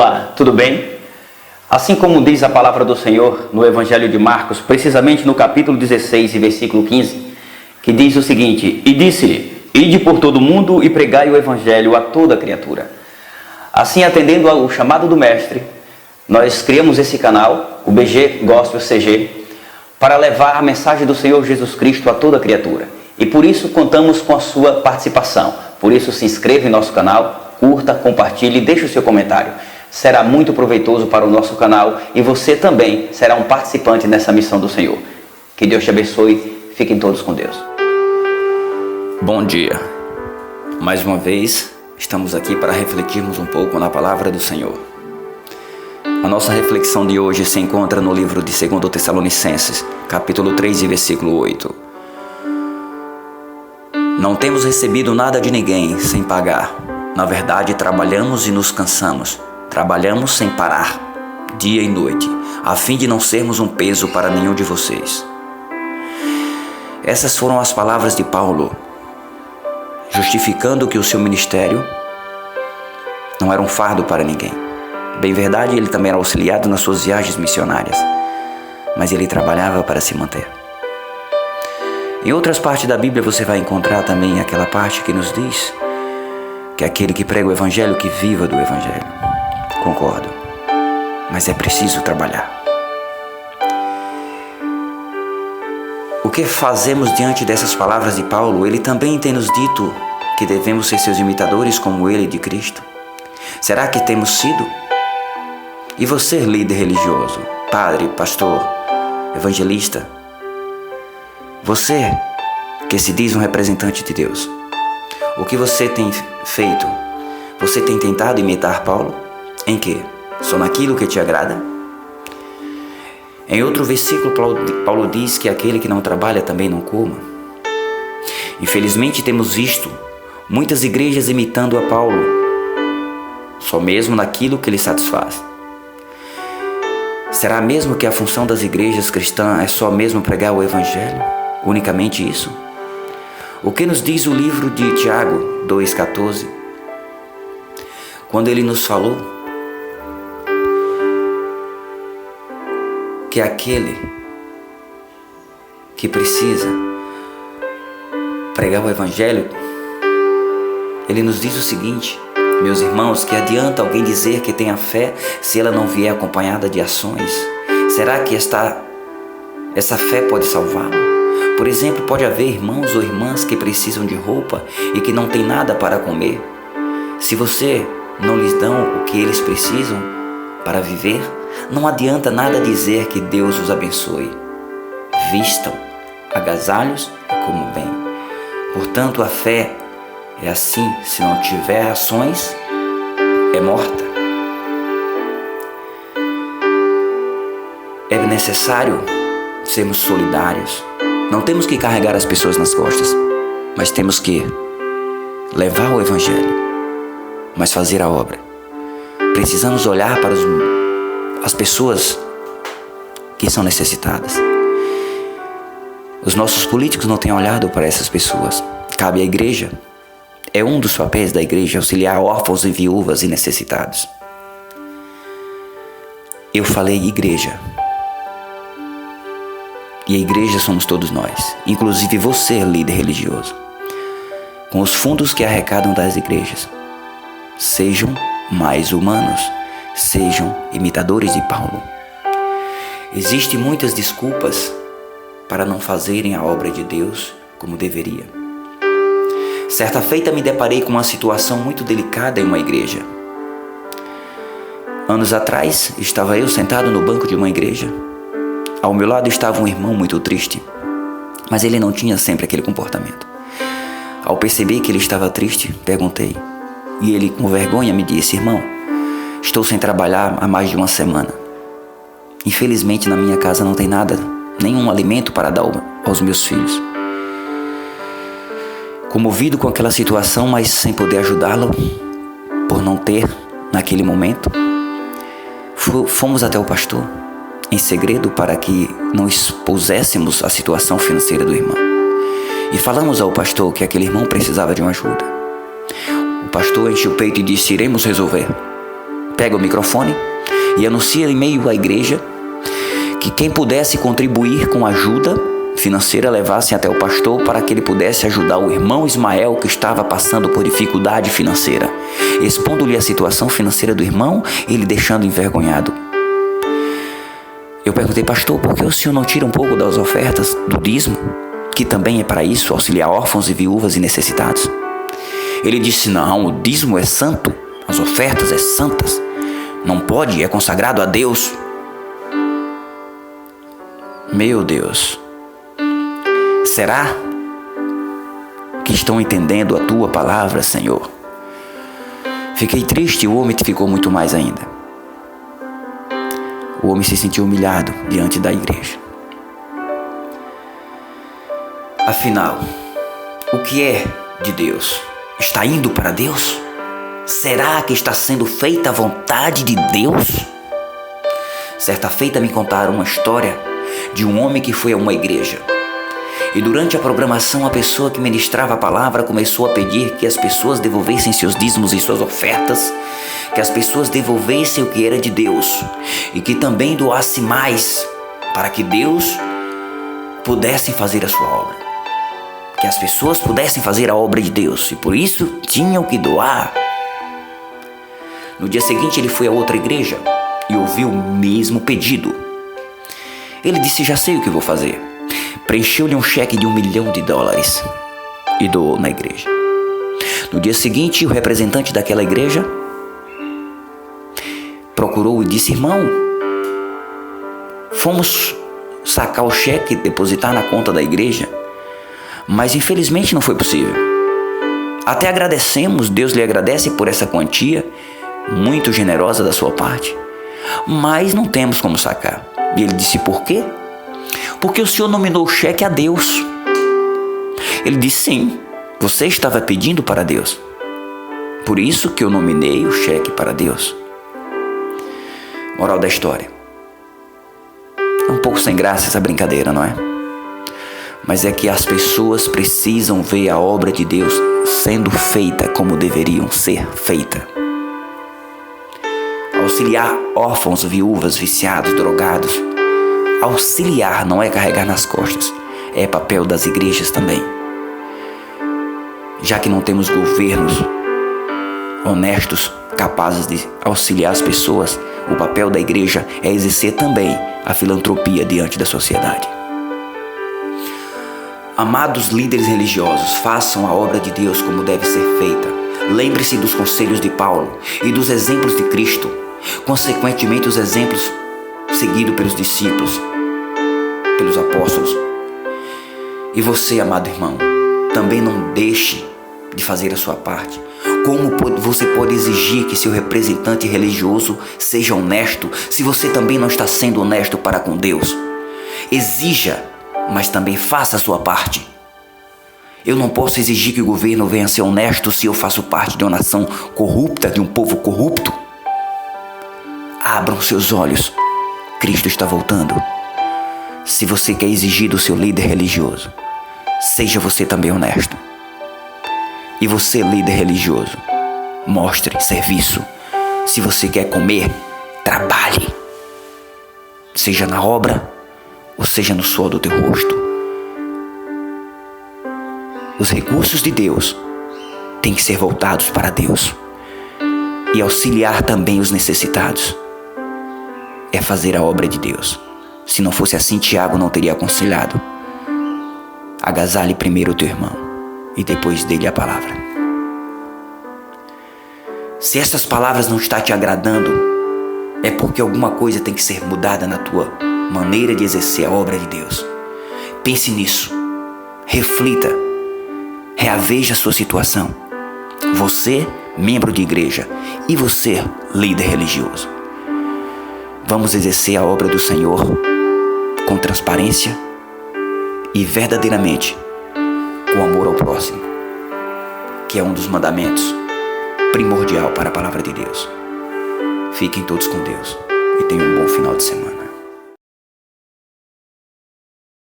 Olá, tudo bem? Assim como diz a palavra do Senhor no Evangelho de Marcos, precisamente no capítulo 16 e versículo 15, que diz o seguinte: E disse-lhe, ide por todo o mundo e pregai o Evangelho a toda criatura. Assim, atendendo ao chamado do Mestre, nós criamos esse canal, o BG Gospel CG, para levar a mensagem do Senhor Jesus Cristo a toda criatura. E por isso contamos com a sua participação. Por isso se inscreva em nosso canal, curta, compartilhe e deixe o seu comentário. Será muito proveitoso para o nosso canal e você também será um participante nessa missão do Senhor. Que Deus te abençoe. Fiquem todos com Deus. Bom dia. Mais uma vez, estamos aqui para refletirmos um pouco na palavra do Senhor. A nossa reflexão de hoje se encontra no livro de 2 Tessalonicenses, capítulo 3 e versículo 8. Não temos recebido nada de ninguém sem pagar. Na verdade, trabalhamos e nos cansamos. Trabalhamos sem parar, dia e noite, a fim de não sermos um peso para nenhum de vocês. Essas foram as palavras de Paulo, justificando que o seu ministério não era um fardo para ninguém. Bem verdade, ele também era auxiliado nas suas viagens missionárias, mas ele trabalhava para se manter. Em outras partes da Bíblia você vai encontrar também aquela parte que nos diz que aquele que prega o Evangelho, que viva do Evangelho. Concordo, mas é preciso trabalhar. O que fazemos diante dessas palavras de Paulo? Ele também tem nos dito que devemos ser seus imitadores como ele de Cristo. Será que temos sido? E você, líder religioso, padre, pastor, evangelista, você que se diz um representante de Deus, o que você tem feito? Você tem tentado imitar Paulo? Em quê? Só naquilo que te agrada? Em outro versículo, Paulo diz que aquele que não trabalha também não coma. Infelizmente temos visto muitas igrejas imitando a Paulo, só mesmo naquilo que lhe satisfaz. Será mesmo que a função das igrejas cristãs é só mesmo pregar o Evangelho? Unicamente isso? O que nos diz o livro de Tiago 2,14? Quando ele nos falou que aquele que precisa pregar o Evangelho, ele nos diz o seguinte: meus irmãos, que adianta alguém dizer que tem a fé se ela não vier acompanhada de ações? Será que essa fé pode salvá-lo? Por exemplo, pode haver irmãos ou irmãs que precisam de roupa e que não têm nada para comer. Se você não lhes dá o que eles precisam para viver, não adianta nada dizer que Deus os abençoe. Vistam, agasalhos e comam bem. Portanto, a fé é assim: se não tiver ações, é morta. É necessário sermos solidários. Não temos que carregar as pessoas nas costas, mas temos que levar o Evangelho, mas fazer a obra. Precisamos olhar para as pessoas que são necessitadas. Os nossos políticos não têm olhado para essas pessoas. Cabe à igreja, é um dos papéis da igreja, auxiliar órfãos e viúvas e necessitados. Eu falei igreja. E a igreja somos todos nós, inclusive você, líder religioso. Com os fundos que arrecadam das igrejas, sejam mais humanos, sejam imitadores de Paulo. Existem muitas desculpas para não fazerem a obra de Deus como deveria. Certa feita me deparei com uma situação muito delicada em uma igreja. Anos atrás, estava eu sentado no banco de uma igreja. Ao meu lado estava um irmão muito triste, mas ele não tinha sempre aquele comportamento. Ao perceber que ele estava triste, perguntei, e ele com vergonha me disse: irmão, estou sem trabalhar há mais de uma semana. Infelizmente na minha casa não tem nada, nenhum alimento para dar aos meus filhos. Comovido com aquela situação, mas sem poder ajudá-lo, por não ter naquele momento, fomos até o pastor, em segredo, para que não expuséssemos a situação financeira do irmão. E falamos ao pastor que aquele irmão precisava de uma ajuda. O pastor encheu o peito e disse: iremos resolver. pega o microfone e anuncia em meio à igreja que quem pudesse contribuir com ajuda financeira levasse até o pastor para que ele pudesse ajudar o irmão Ismael que estava passando por dificuldade financeira. Expondo-lhe a situação financeira do irmão, ele deixando envergonhado. Eu perguntei: pastor, por que o senhor não tira um pouco das ofertas do dízimo, que também é para isso, auxiliar órfãos e viúvas e necessitados? Ele disse: não, o dízimo é santo, as ofertas é santas, não pode, é consagrado a Deus. Meu Deus, será que estão entendendo a tua palavra, Senhor? Fiquei triste e o homem ficou muito mais ainda. O homem se sentiu humilhado diante da igreja. Afinal, o que é de Deus? Está indo para Deus? Será que está sendo feita a vontade de Deus? Certa feita me contaram uma história de um homem que foi a uma igreja. E durante a programação, a pessoa que ministrava a palavra começou a pedir que as pessoas devolvessem seus dízimos e suas ofertas, que as pessoas devolvessem o que era de Deus e que também doasse mais para que Deus pudesse fazer a sua obra. Que as pessoas pudessem fazer a obra de Deus e por isso tinham que doar. No dia seguinte ele foi a outra igreja e ouviu o mesmo pedido. Ele disse: já sei o que vou fazer. Preencheu-lhe um cheque de $1 milhão e doou na igreja. No dia seguinte, o representante daquela igreja procurou e disse: irmão, fomos sacar o cheque e depositar na conta da igreja, mas infelizmente não foi possível. Até agradecemos, Deus lhe agradece por essa quantia muito generosa da sua parte, mas não temos como sacar. E ele disse: por quê? Porque o senhor nominou o cheque a Deus. Ele disse: sim, você estava pedindo para Deus. Por isso que eu nominei o cheque para Deus. Moral da história. É um pouco sem graça essa brincadeira, não é? Mas é que as pessoas precisam ver a obra de Deus sendo feita como deveriam ser feita. Auxiliar órfãos, viúvas, viciados, drogados. Auxiliar não é carregar nas costas, é papel das igrejas também. Já que não temos governos honestos, capazes de auxiliar as pessoas, o papel da igreja é exercer também a filantropia diante da sociedade. Amados líderes religiosos, façam a obra de Deus como deve ser feita. Lembre-se dos conselhos de Paulo e dos exemplos de Cristo, consequentemente os exemplos seguidos pelos discípulos, pelos apóstolos. E você, amado irmão, também não deixe de fazer a sua parte. Como você pode exigir que seu representante religioso seja honesto se você também não está sendo honesto para com Deus? Exija, mas também faça a sua parte. Eu não posso exigir que o governo venha ser honesto se eu faço parte de uma nação corrupta, de um povo corrupto. Abram seus olhos, Cristo está voltando. Se você quer exigir do seu líder religioso, seja você também honesto. E você, líder religioso, mostre serviço. Se você quer comer, trabalhe. Seja na obra, ou seja no suor do teu rosto. Os recursos de Deus têm que ser voltados para Deus. E auxiliar também os necessitados é fazer a obra de Deus. Se não fosse assim, Tiago não teria aconselhado: agasalhe primeiro o teu irmão e depois dele a palavra. Se essas palavras não estão te agradando, é porque alguma coisa tem que ser mudada na tua maneira de exercer a obra de Deus. Pense nisso, reflita, reaveja a sua situação. Você, membro de igreja, e você, líder religioso. Vamos exercer a obra do Senhor com transparência e verdadeiramente com amor ao próximo, que é um dos mandamentos primordial para a palavra de Deus. Fiquem todos com Deus e tenham um bom final de semana.